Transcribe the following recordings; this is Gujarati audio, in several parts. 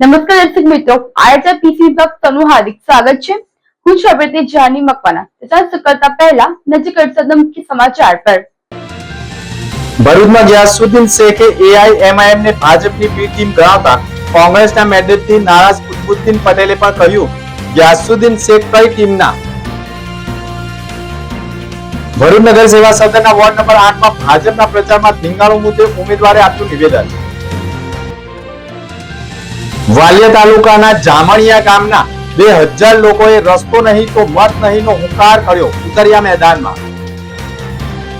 નમસ્કાર દર્શક મિત્રો, આરજા પીસી પર તમારું હાર્દિક સ્વાગત છે। હું છું અભિનેત્રી જાની મકવાના। તથા કરતા પહેલા નજર કરતા મુખ્ય સમાચાર પર। ભરૂચમાં ગિયાસુદ્દીન શેખે એઆઈએમઆઈએમ ને ભાજપની બી ટીમ ગણાવતા કોંગ્રેસના મેન્ડેટથી નારાજ કુતબુદ્દીન પટેલે પણ કહ્યું, ગિયાસુદ્દીન શેખ કઈ ટીમના? ભરૂચ નગર સેવા સદનના વોર્ડ નંબર 8 માં ભાજપના પ્રચારમાં ધીંગાણું મુદ્દે ઉમેદવારે આપ્યું નિવેદન। વાલિયા તાલુકાના જામણિયા ગામના 2000 લોકોએ રસ્તો નહીં તો મત નહીંનો હુંકાર કર્યો। ઉતર્યા મેદાનમાં।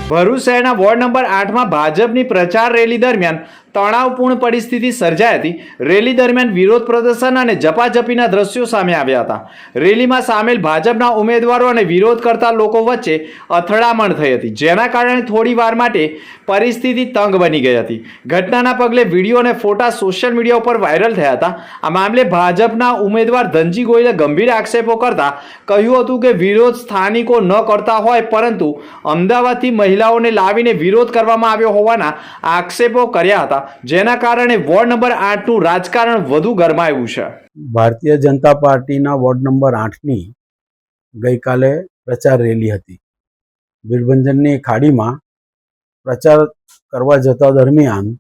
ભરૂચ શહેરના વોર્ડ નંબર 8 માં ભાજપની પ્રચાર રેલી દરમિયાન તણાવપૂર્ણ પરિસ્થિતિ સર્જાઈ હતી। રેલી દરમિયાન વિરોધ પ્રદર્શન અને ઝપાઝપીના દ્રશ્યો સામે આવ્યા હતા। રેલીમાં સામેલ ભાજપના ઉમેદવારો અને વિરોધ કરતા લોકો વચ્ચે અથડામણ થઈ હતી, જેના કારણે થોડી વાર માટે પરિસ્થિતિ તંગ બની ગઈ હતી। ઘટનાના પગલે વિડીયો અને ફોટા સોશિયલ મીડિયા ઉપર વાયરલ થયા હતા। આ મામલે ભાજપના ઉમેદવાર ધનજી ગોયલે ગંભીર આક્ષેપો કરતા કહ્યું હતું કે વિરોધ સ્થાનિકો ન કરતા હોય, પરંતુ અમદાવાદથી મહિલાઓને લાવીને વિરોધ કરવામાં આવ્યો હોવાના આક્ષેપો કર્યા હતા, જેના કારણે વોર્ડ નંબર 8 નું રાજકારણ વધુ ગરમાયું છે। ભારતીય જનતા પાર્ટીના વોર્ડ નંબર 8ની ગઈકાલે પ્રચાર રેલી હતી। વીરભંજનની ખાડીમાં પ્રચાર કરવા જતા દરમિયાન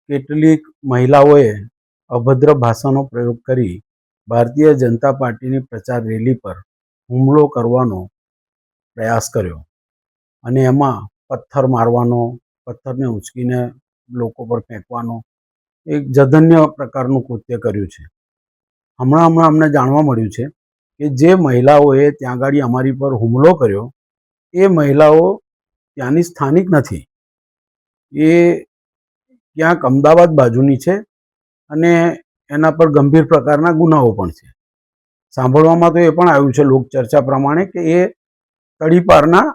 કેટલીક મહિલાઓએ અભદ્ર ભાષાનો પ્રયોગ કરી ભારતીય જનતા પાર્ટીની પ્રચાર રેલી પર હુમલો કરવાનો પ્રયાસ કર્યો અને એમાં પથ્થર મારવાનો, પથ્થરને ઉંચકીને લોકો પર ફેંકવાનો એક જધન્ય પ્રકારનું કૃત્ય કર્યું છે। હમણાં અમને જાણવા મળ્યું છે કે જે મહિલાઓએ ત્યાં આગળ અમારી પર હુમલો કર્યો એ મહિલાઓ ત્યાંની સ્થાનિક નથી, એ ક્યાંક અમદાવાદ બાજુની છે અને એના પર ગંભીર પ્રકારના ગુનાઓ પણ છે। સાંભળવામાં તો એ પણ આવ્યું છે લોકચર્ચા પ્રમાણે કે એ તડીપારના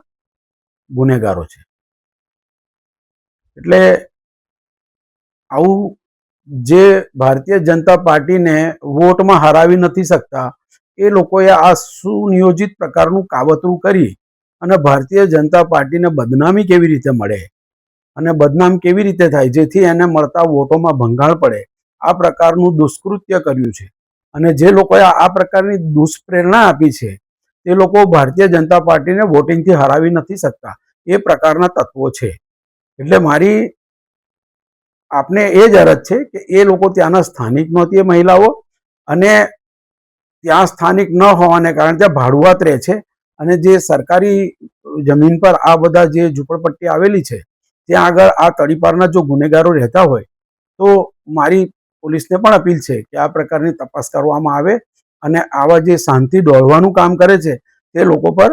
ગુનેગારો છે। એટલે આવું જે ભારતીય જનતા પાર્ટીને વોટમાં હરાવી નથી શકતા એ લોકોએ આ સુનિયોજિત પ્રકારનું કાવતરું કરી અને ભારતીય જનતા પાર્ટીને બદનામી કેવી રીતે મળે અને બદનામ કેવી રીતે થાય જેથી એને મળતા વોટોમાં ભંગાણ પડે, આ પ્રકારનું દુષ્કૃત્ય કર્યું છે। અને જે લોકોએ આ પ્રકારની દુષ્પ્રેરણા આપી છે તે લોકો ભારતીય જનતા પાર્ટીને વોટિંગથી હરાવી નથી શકતા, એ પ્રકારના તત્વો છે। એટલે મારી આપને એ જ અરજ છે કે એ લોકો ત્યાંના સ્થાનિક નહોતી એ મહિલાઓ, અને ત્યાં સ્થાનિક ન હોવાને કારણે ત્યાં ભાડુઆત રહે છે અને જે સરકારી જમીન પર આ બધા જે ઝૂંપડપટ્ટી આવેલી છે ત્યાં આગળ આ તડીપારના જો ગુનેગારો રહેતા હોય તો મારી પોલીસને પણ અપીલ છે કે આ પ્રકારની તપાસ કરવામાં આવે અને આવા જે શાંતિ ડોળવાનું કામ કરે છે તે લોકો પર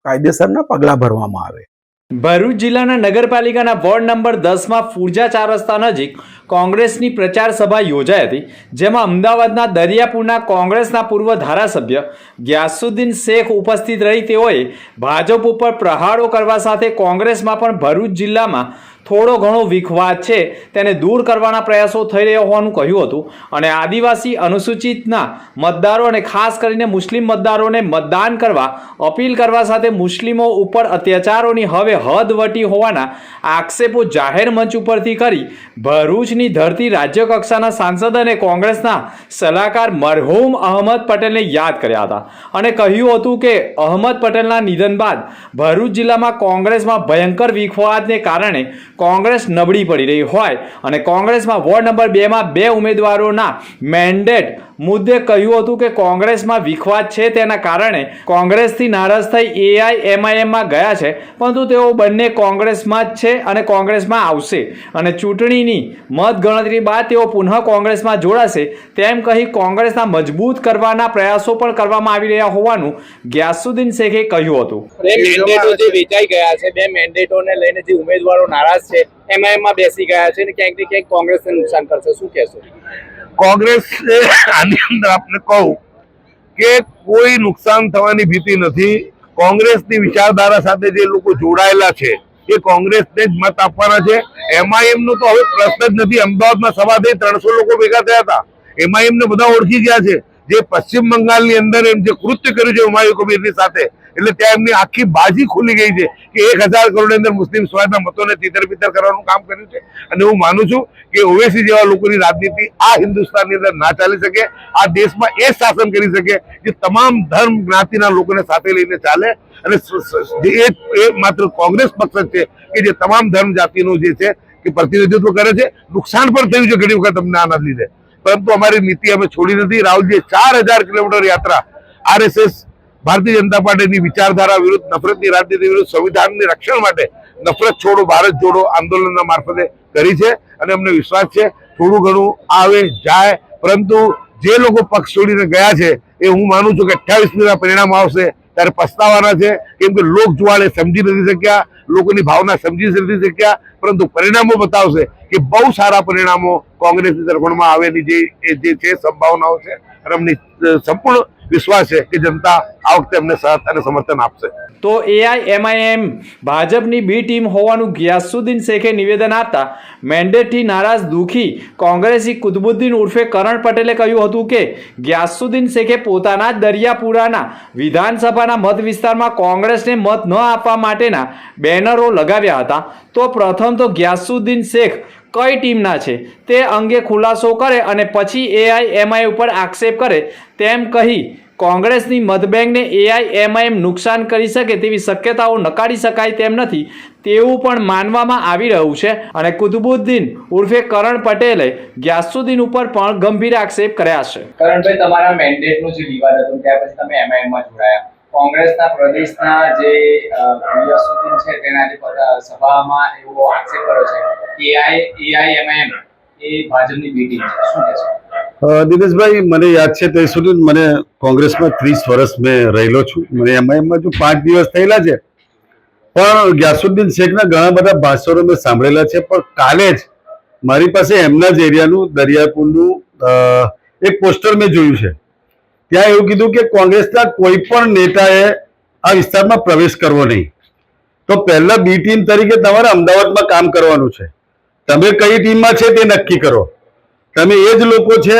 કાયદેસરના પગલાં ભરવામાં આવે। ભરૂચ જિલ્લાના નગરપાલિકાના વોર્ડ નંબર 10 માં ફુરજા 4 રસ્તા નજીક કોંગ્રેસની પ્રચાર સભા યોજાઈ હતી, જેમાં અમદાવાદના દરિયાપુરના કોંગ્રેસના પૂર્વ ધારાસભ્ય ગિયાસુદ્દીન શેખ ઉપસ્થિત રહી તેઓએ ભાજપ ઉપર પ્રહારો કરવા સાથે કોંગ્રેસમાં પણ ભરૂચ જિલ્લામાં થોડો ઘણો વિખવાદ છે તેને દૂર કરવાના પ્રયાસો થઈ રહ્યા હોવાનું કહ્યું હતું અને આદિવાસી અનુસૂચિતના મતદારો અને ખાસ કરીને મુસ્લિમ મતદારોને મતદાન કરવા અપીલ કરવા સાથે મુસ્લિમો ઉપર અત્યાચારોની હવે હદ વટી હોવાના આક્ષેપો જાહેર મંચ ઉપરથી કરી ભરૂચની ધરતી રાજ્ય કક્ષાના સાંસદ અને કોંગ્રેસના સલાહકાર મરહૂમ અહમદ પટેલને યાદ કર્યા હતા અને કહ્યું હતું કે અહમદ પટેલના નિધન બાદ ભરૂચ જિલ્લામાં કોંગ્રેસમાં ભયંકર વિખવાદને કારણે કોંગ્રેસ નબળી પડી રહી હોય અને કોંગ્રેસમાં વોર્ડ નંબર 2 માં 2 ઉમેદવારોના મેન્ડેટ મુદ્દે કહ્યું હતું કે કોંગ્રેસમાં વિખવાદ છે તેના કારણે કોંગ્રેસથી નારાજ થઈ એઆઈએમઆઈએમમાં ગયા છે, પરંતુ તેઓ બંને કોંગ્રેસમાં જ છે અને કોંગ્રેસમાં આવશે અને ચૂંટણીની મતગણતરી બાદ તેઓ પુનઃ કોંગ્રેસમાં જોડાશે તેમ કહી કોંગ્રેસના મજબૂત કરવાના પ્રયાસો પણ કરવામાં આવી રહ્યા હોવાનું ગિયાસુદ્દીન શેખે કહ્યું હતું। મેન્ડેટો જે વેચાઈ ગયા છે, 2 મેન્ડેટોને લઈને જે ઉમેદવારો નારાજ છે એમાં બેસી ગયા છે અને ક્યાંક ને ક્યાંક કોંગ્રેસને નુકસાન કરશે, શું કહેશો? કોંગ્રેસ આની અંદર આપણે કહું કે કોઈ નુકસાન થવાની ભીતિ નથી। કોંગ્રેસની વિચારધારા સાથે જે લોકો જોડાયેલા છે એ કોંગ્રેસને જ મત આપવાના છે। એમઆઈએમ નો તો હવે પ્રશ્ન જ નથી। અમદાવાદમાં સભા થઈ 300 લોકો ભેગા થયા હતા, એમઆઈએમ ને બધા ઓળખી ગયા છે। જે પશ્ચિમ બંગાળની અંદર એમ જે કૃત્ય કર્યું છે હુમાયુ કબીરની સાથે, એટલે ત્યાં એમની આખી બાજી ખુલી ગઈ છે કે 1000 કરોડ અંદર મુસ્લિમ સમાજના મતોને તિતર-બિતર કરવાનું કામ કર્યું છે. અને હું માનું છું કે ઓવેસી જેવા લોકોની રાજનીતિ આ હિન્દુસ્તાનની અંદર ના ચાલી શકે. આ દેશમાં એ શાસન કરી શકે જે તમામ ધર્મ જ્ઞાતિના લોકોને સાથે લઈને ચાલે. અને એ માત્ર કોંગ્રેસ પક્ષ જ છે કે જે તમામ ધર્મ જાતિનું જે છે કે પ્રતિનિધિત્વ કરે છે. નુકસાન પણ થયું છે ઘણી વખત અમને આના લીધે, પરંતુ અમારી નીતિ અમે છોડી નથી. રાહુલજી 4000 કિલોમીટર યાત્રા આરએસએસ ભારતીય જનતા પાર્ટીની વિચારધારા વિરુદ્ધ, નફરતની રાજનીતિ વિરુદ્ધ, સંવિધાનની રક્ષણ માટે નફરત છોડો ભારત જોડો આંદોલનના મારફતે કરી છે. અને અમને વિશ્વાસ છે થોડું ઘણું આવે જાય, પરંતુ જે લોકો પક્ષ છોડીને ગયા છે એ હું માનું છું કે 28મીના પરિણામ આવશે ત્યારે પસ્તાવાના છે. કેમ કે લોક જુવાળે સમજી નથી શક્યા, લોકોની ભાવના સમજી નથી શક્યા, પરંતુ પરિણામો બતાવશે કે બહુ સારા પરિણામો કોંગ્રેસની તરફેણમાં આવેલી જે છે સંભાવનાઓ છે. અને અમને સંપૂર્ણ વિશ્વાસ છે કે જનતા આ વખતે અમને સાથ અને સમર્થન આપશે. તો AIMIM ભાજપની બી ટીમ હોવાનું ગિયાસુદ્દીન શેખે નિવેદન આપતા મેન્ડેટથી નારાજ દુઃખી કોંગ્રેસી કુતુબુદ્દીન ઉર્ફે કરણ પટેલે કહ્યું હતું કે ગિયાસુદ્દીન શેખે પોતાના જ દરિયાપુરાના વિધાનસભાના મત વિસ્તારમાં કોંગ્રેસને મત ન આપવા માટેના બેનરો લગાવ્યા હતા. તો પ્રથમ તો ગિયાસુદ્દીન શેખ કઈ ટીમના છે તે અંગે ખુલાસો કરે અને પછી AIMI ઉપર આક્ષેપ કરે તેમ કહી કોંગ્રેસની મતબેંકને AIMIM નુકસાન કરી શકે તેવી શક્યતાઓ નકારી શકાય તેમ નથી તેવું પણ માનવામાં આવી રહ્યું છે. અને કુતુબુદ્દીન ઉર્ફે કરણ પટેલે ગિયાસુદ્દીન ઉપર પણ ગંભીર આક્ષેપ કર્યા છે. કરણભાઈ, તમારા મેન્ડેટનું જે વિવાદ હતું ત્યાર પછી તમે MIM માં જોડાયા. કોંગ્રેસના પ્રદેશના જે ગિયાસુદ્દીન છે તેના આજે સભામાં એવો આક્ષેપ કર્યો છે કે AIMIM એ ભાજપની બી ટીમ છે. શું કહેશો? દિનેશભાઈ, મને યાદ છે ત્યાં સુધી મને કોંગ્રેસમાં 30 વર્ષ મેં રહેલો છું. મને એમઆઈએમમાં જો 5 દિવસ થયેલા છે, પણ ગિયાસુદ્દીન શેખના ઘણા બધા ભાષણો મેં સાંભળેલા છે. પણ કાલે જ મારી પાસે એમના જ એરિયાનું દરિયાપુરનું એક પોસ્ટર મેં જોયું છે. ત્યાં એવું કીધું કે કોંગ્રેસના કોઈ પણ નેતાએ આ વિસ્તારમાં પ્રવેશ કરવો નહીં. તો પહેલા બી ટીમ તરીકે તમારે અમદાવાદમાં કામ કરવાનું છે. તમે કઈ ટીમમાં છે તે નક્કી કરો. તમે એ જ લોકો છે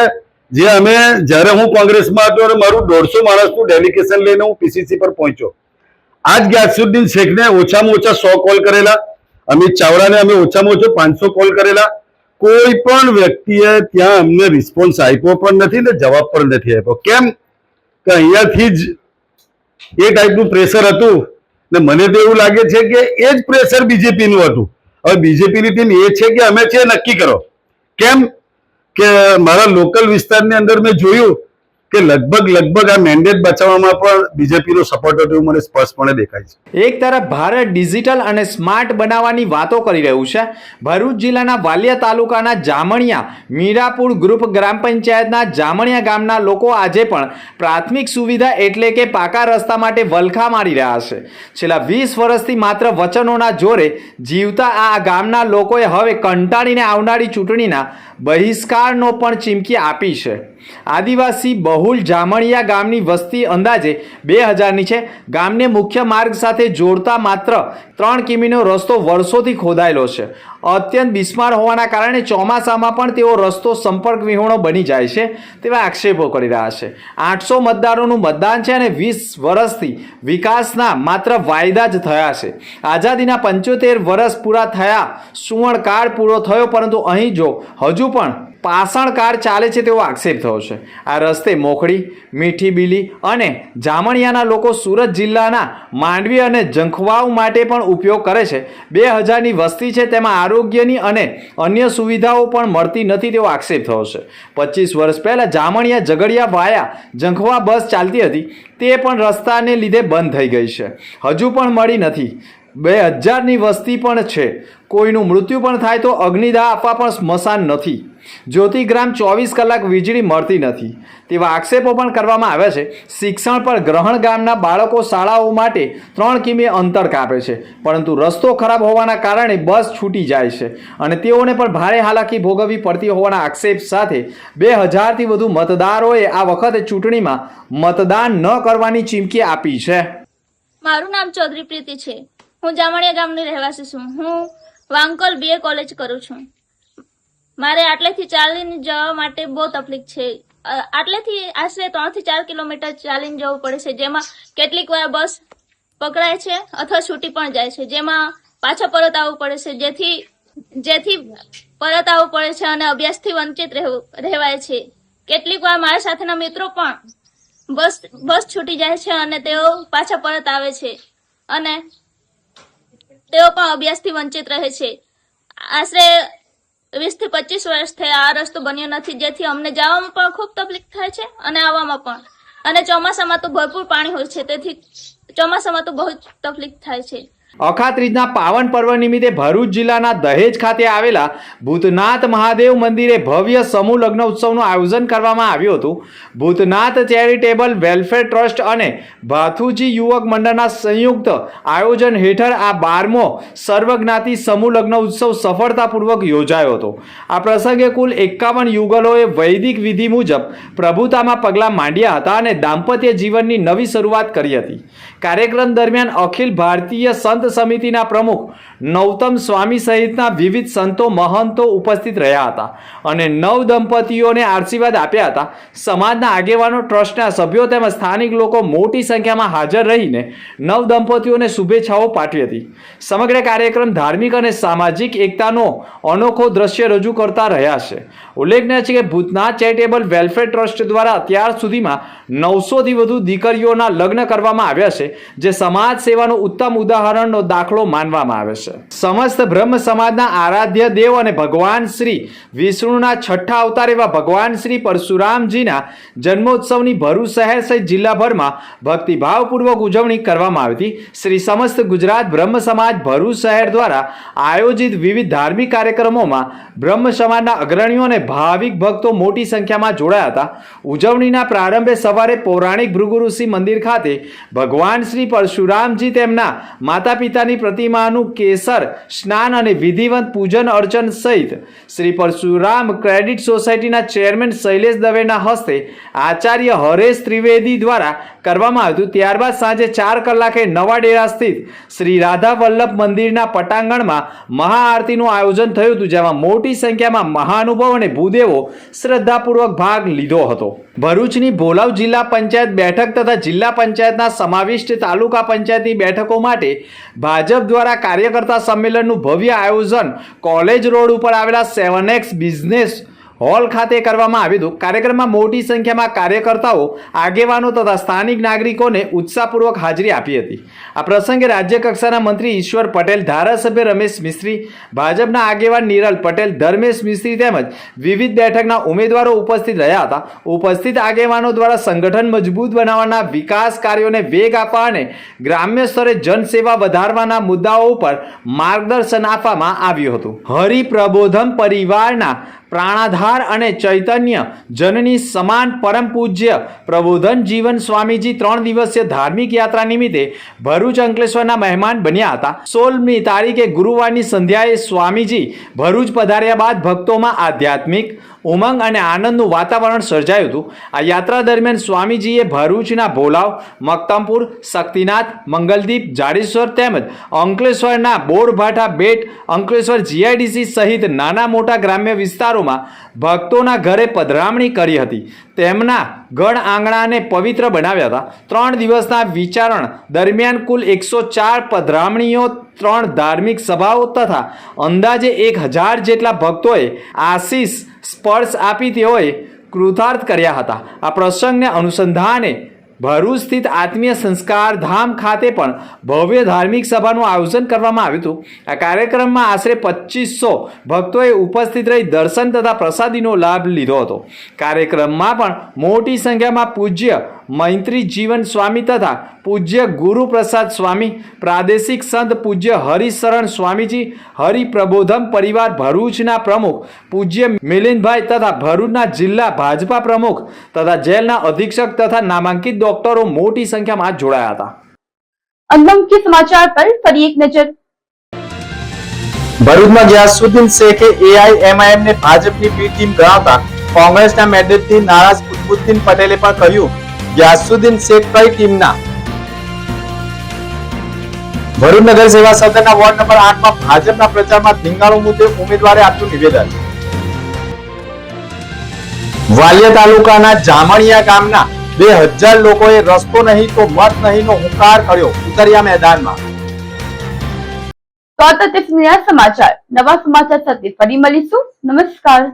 જે અમે જ્યારે હું કોંગ્રેસમાં હતો અને મારું 150 માણસનું ડેલિગેશન લઈને હું પીસીસી પર પહોંચ્યો. આજ ગિયાસુદ્દીન શેખને ઓછામાં ઓછા 100 કોલ કરેલા, અમિત ચાવડાને અમે ઓછામાં ઓછો 500 કોલ કરેલા. કોઈ પણ વ્યક્તિએ ત્યાં અમને રિસ્પોન્સ આપ્યો પણ નથી ને જવાબ પણ નથી આપ્યો. કેમ કે અહીંયાથી જ એ ટાઈપનું પ્રેશર હતું ને મને તો એવું લાગે છે કે એ જ પ્રેશર બીજેપીનું હતું. હવે બીજેપીની ટીમ એ છે કે અમે છે નક્કી કરો. કેમ કે મારા લોકલ વિસ્તારની અંદર મેં જોયું કે લગભગ આ મેન્ડેટ બચાવવામાં પણ બીજેપીનો સપોર્ટ હતો એવું મને સ્પષ્ટપણે દેખાય છે. એક તરફ ભારત ડિજિટલ અને સ્માર્ટ બનાવવાની વાતો કરી રહ્યું છે. ભરૂચ જિલ્લાના વાલિયા તાલુકાના જામણિયા મીરાપુર ગ્રુપ ગ્રામ પંચાયતના જામણિયા ગામના લોકો આજે પણ પ્રાથમિક સુવિધા એટલે કે પાકા રસ્તા માટે વલખા મારી રહ્યા છે. છેલ્લા 20 વર્ષથી માત્ર વચનોના જોરે જીવતા આ ગામના લોકોએ હવે કંટાળીને આવનારી ચૂંટણીના બહિષ્કારનો પણ ચીમકી આપી છે. આદિવાસી બહુલ જામણિયા ગામની વસ્તી અંદાજે 2000ની છે. ગામને મુખ્ય માર્ગ સાથે જોડતા માત્ર 3 કિમીનો રસ્તો વર્ષોથી ખોદાયેલો છે. અત્યંત બિસ્માર હોવાના કારણે ચોમાસામાં પણ તેઓ રસ્તો સંપર્ક વિહોણો બની જાય છે તેવા આક્ષેપો કરી રહ્યા છે. 800 મતદારોનું મતદાન છે અને 20 વર્ષથી વિકાસના માત્ર વાયદા જ થયા છે. આઝાદીના 75 વર્ષ પૂરા થયા, સુવર્ણકાળ પૂરો થયો, પરંતુ અહીં જો હજુ પણ પાષાણકાળ ચાલે છે તેવો આક્ષેપ થયો છે. આ રસ્તે મોખડી, મીઠી બીલી અને જામણિયાના લોકો સુરત જિલ્લાના માંડવી અને જંખવાવ માટે પણ ઉપયોગ કરે છે. 2000ની વસ્તી છે, તેમાં આરોગ્યની અને અન્ય સુવિધાઓ પણ મળતી નથી તેવો આક્ષેપ થયો છે. 25 વર્ષ પહેલાં જામણિયા ઝઘડિયા વાયા જંખવા બસ ચાલતી હતી, તે પણ રસ્તાને લીધે બંધ થઈ ગઈ છે, હજુ પણ મળી નથી. 2000ની વસ્તી પણ છે, કોઈનું મૃત્યુ પણ થાય તો અગ્નિદાહ આપવા પણ સ્મશાન નથી. જ્યોતિગ્રામ 24 કલાક વીજળી મળતી નથી તેવા આક્ષેપો પણ કરવામાં આવ્યા છે. શિક્ષણ પર ગ્રહણ ગામના બાળકો શાળાઓ માટે 3 કિમી અંતર કાપે છે, પરંતુ રસ્તો ખરાબ હોવાના કારણે બસ છૂટી જાય છે અને તેઓને પણ ભારે હાલાકી ભોગવવી પડતી હોવાના આક્ષેપ સાથે 2000થી વધુ મતદારોએ આ વખતે ચૂંટણીમાં મતદાન ન કરવાની ચીમકી આપી છે. મારું નામ ચૌધરી પ્રીતિ છે. હું જામણિયા ગામની રહેવાસી છું. હું વાંકલ BA કોલેજ કરું છું. મારે આટલેથી ચાલીને જવા માટે બહુ તકલીફ છે. આટલેથી આશરે 3 થી 4 કિલોમીટર ચાલીને જવું પડે છે, જેમાં કેટલીક વાર બસ પકડાય છે અથવા છૂટી પણ જાય છે, જેમાં પાછા પરત આવવું પડે છે, જેથી પરત આવવું પડે છે અને અભ્યાસથી વંચિત રહેવાય છે. કેટલીક વાર મારા સાથેના મિત્રો પણ બસ છૂટી જાય છે અને તેઓ પાછા પરત આવે છે અને તેઓ પણ અભ્યાસથી વંચિત રહે છે. આશરે 20 થી 25 વર્ષ થયા આ રસ્તો બન્યો નથી, જેથી અમને જવામાં પણ ખૂબ તકલીફ થાય છે અને આવવામાં પણ. અને ચોમાસામાં તો ભરપૂર પાણી હોય છે, તેથી ચોમાસામાં તો બહુ જ તકલીફ થાય છે. અખાત્રીજના પાવન પર્વ નિમિત્તે ભરૂચ જિલ્લાના દહેજ ખાતે આવેલા ભૂતનાથ મહાદેવ મંદિરે ભવ્ય સમૂહ લગ્ન ઉત્સવનું આયોજન કરવામાં આવ્યું હતું. ભૂતનાથ ચેરિટેબલ વેલફેર ટ્રસ્ટ અને ભાથુજી યુવક મંડળના સંયુક્ત આયોજન હેઠળ આ 12મો સર્વજ્ઞાતિ સમૂહ લગ્ન ઉત્સવ સફળતાપૂર્વક યોજાયો હતો. આ પ્રસંગે કુલ 51 યુગલોએ વૈદિક વિધિ મુજબ પ્રભુતામાં પગલાં માંડ્યા હતા અને દાંપત્ય જીવનની નવી શરૂઆત કરી હતી. કાર્યક્રમ દરમિયાન અખિલ ભારતીય સંત સમિતિના પ્રમુખ નૌતમ સ્વામી સહિતના વિવિધ સંતો મહંતો ઉપસ્થિત રહ્યા હતા અને નવ દંપતીઓને આશીર્વાદ આપ્યા હતા. સમાજના આગેવાનો, ટ્રસ્ટના સભ્યો તેમજ સ્થાનિક લોકો મોટી સંખ્યામાં હાજર રહીને નવ દંપતીઓને શુભેચ્છાઓ પાઠવી હતી. સમગ્ર કાર્યક્રમ ધાર્મિક અને સામાજિક એકતાનો અનોખો દ્રશ્ય રજૂ કરતા રહ્યા છે. ઉલ્લેખનીય છે કે ભૂતનાથ ચેરિટેબલ વેલફેર ટ્રસ્ટ દ્વારા અત્યાર સુધીમાં 900થી વધુ દીકરીઓના લગ્ન કરવામાં આવ્યા છે, જે સમાજ સેવાનું ઉત્તમ ઉદાહરણનો દાખલો માનવામાં આવે છે. સમસ્ત બ્રહ્મ સમાજના આરાધ્ય દેવ અને ભગવાન શ્રી વિષ્ણુના છઠ્ઠા અવતાર એવા ભગવાન શ્રી પરશુરામજીના જન્મોત્સવની ભરૂચ શહેર સહિત જિલ્લાભરમાં ભક્તિભાવપૂર્વક ઉજવણી કરવામાં આવી હતી. શ્રી સમસ્ત ગુજરાત બ્રહ્મ સમાજ ભરૂચ શહેર દ્વારા આયોજિત વિવિધ ધાર્મિક કાર્યક્રમોમાં બ્રહ્મ સમાજના અગ્રણીઓ અને ભાવિક ભક્તો મોટી સંખ્યામાં જોડાયા હતા. ઉજવણીના પ્રારંભે સવારે પૌરાણિક ભૃગુ ઋષિ મંદિર ખાતે ભગવાન શ્રી પરશુરામજી તેમના માતા પિતાની પ્રતિમાનું કેસર સ્નાન અને વિધિવંત પૂજન અર્ચન સહિત શ્રી પરશુરામ ક્રેડિટ સોસાયટીના ચેરમેન શૈલેષ દવેના હસ્તે આચાર્ય હરેશ ત્રિવેદી દ્વારા કરવામાં આવ્યું. ત્યારબાદ સાંજે 4 કલાકે નવા ડેરા સ્થિત શ્રી રાધા વલ્લભ મંદિરના પટાંગણમાં મહાઆરતીનું આયોજન થયું હતું, જેમાં મોટી સંખ્યામાં મહાનુભાવ અને ભૂદેવો શ્રદ્ધાપૂર્વક ભાગ લીધો હતો. ભરૂચની ભોલાવ જિલ્લા પંચાયત બેઠક તથા જિલ્લા પંચાયતના સમાવિષ્ટ તાલુકા પંચાયતની બેઠકો માટે ભાજપ દ્વારા કાર્યકર્તા સંમેલનનું ભવ્ય આયોજન કોલેજ રોડ ઉપર આવેલા 7X બિઝનેસ હોલ ખાતે કરવામાં આવ્યું હતું. કાર્યક્રમમાં મોટી સંખ્યામાં કાર્યકર્તાઓ, આગેવાનો તથા સ્થાનિક નાગરિકોને ઉત્સાહપૂર્વક હાજરી આપી હતી. આ પ્રસંગે રાજ્ય કક્ષાના મંત્રી ઈશ્વર પટેલ, ધારાસભ્ય રમેશ મિસ્ત્રી, ભાજપના આગેવાન નિરલ પટેલ, ધર્મેશ મિસ્ત્રી તેમજ વિવિધ બેઠકના ઉમેદવારો ઉપસ્થિત રહ્યા હતા. ઉપસ્થિત આગેવાનો દ્વારા સંગઠન મજબૂત બનાવવાના, વિકાસ કાર્યોને વેગ આપવા અને ગ્રામ્ય સ્તરે જનસેવા વધારવાના મુદ્દાઓ ઉપર માર્ગદર્શન આપવામાં આવ્યું હતું. હરિપ્રબોધમ પરિવારના પ્રાણાધાર અને ચૈતન્ય જનની સમાન પરમ પૂજ્ય પ્રબોધન જીવન સ્વામીજી 3 દિવસીય ધાર્મિક યાત્રા નિમિત્તે ભરૂચ અંકલેશ્વરના મહેમાન બન્યા હતા. 16મી તારીખે ગુરુવારની સંધ્યાએ સ્વામીજી ભરૂચ પધાર્યા બાદ ભક્તોમાં આધ્યાત્મિક ઉમંગ અને આનંદનું વાતાવરણ સર્જાયું હતું. આ યાત્રા દરમિયાન સ્વામીજીએ ભરૂચના ભોલાવ, મક્તમપુર, શક્તિનાથ, મંગલદીપ, જાડેશ્વર તેમજ અંકલેશ્વરના બોરભાઠા બેટ, અંકલેશ્વર જીઆઈડીસી સહિત નાના મોટા ગ્રામ્ય વિસ્તારોમાં ભક્તોના ઘરે પધરામણી કરી હતી. તેમના ગઢ આંગણાને પવિત્ર બનાવ્યા હતા. 3 દિવસના વિચારણ દરમિયાન કુલ 104 પધરામણીઓ, 3 ધાર્મિક સભાઓ તથા અંદાજે 1000 જેટલા ભક્તોએ આશીષ સ્પર્શ આપી તેઓએ કૃતાર્થ કર્યા હતા. આ પ્રસંગને અનુસંધાને ભરૂચ સ્થિત આત્મીય સંસ્કાર ધામ ખાતે પણ ભવ્ય ધાર્મિક સભાનું આયોજન કરવામાં આવ્યું હતું. આ કાર્યક્રમમાં આશરે 2500 ભક્તોએ ઉપસ્થિત રહી દર્શન તથા પ્રસાદીનો લાભ લીધો હતો. કાર્યક્રમમાં પણ મોટી સંખ્યામાં પૂજ્ય મૈત્રી જીવન સ્વામી તથા પૂજ્ય ગુરુપ્રસાદ સ્વામી, પ્રાદેશિક સંત પૂજ્ય હરિશરણ સ્વામીજી, હરિપ્રબોધમ પરિવાર ભરૂચના પ્રમુખ પૂજ્ય મિલિંદભાઈ તથા ભરૂચના જિલ્લા ભાજપા પ્રમુખ તથા જેલના અધિક્ષક તથા નામાંકિત ડોક્ટરો મોટી સંખ્યામાં જોડાયા હતા. અંગમ કે સમાચાર પર ફરી એક નજર. ભરૂચમાં ગિયાસુદ્દીન શેખે એઆઈએમઆઈએમ ને ભાજપની બી ટીમ ગણાવતા કોંગ્રેસના મેન્ડેટથી નારાજ કુતબુદ્દીન પટેલે પણ કહ્યું, ગિયાસુદ્દીન શેખ કઈ ટીમના? ભરૂચ નગર સેવા સદનના વોર્ડ નંબર 8 માં ભાજપના પ્રચારમાં ધીંગાણું મુદ્દે ઉમેદવારે આપ્યું નિવેદન. વાલિયા તાલુકાના જામણિયા ગામના 2000 લોકોએ રસ્તો નહીં તો મત નહીંનો હુંકાર કર્યો. ઉતર્યા મેદાનમાં. તો આ હતા તે સમાચાર. નવા સમાચાર સાથે ફરી મળીશું. નમસ્કાર.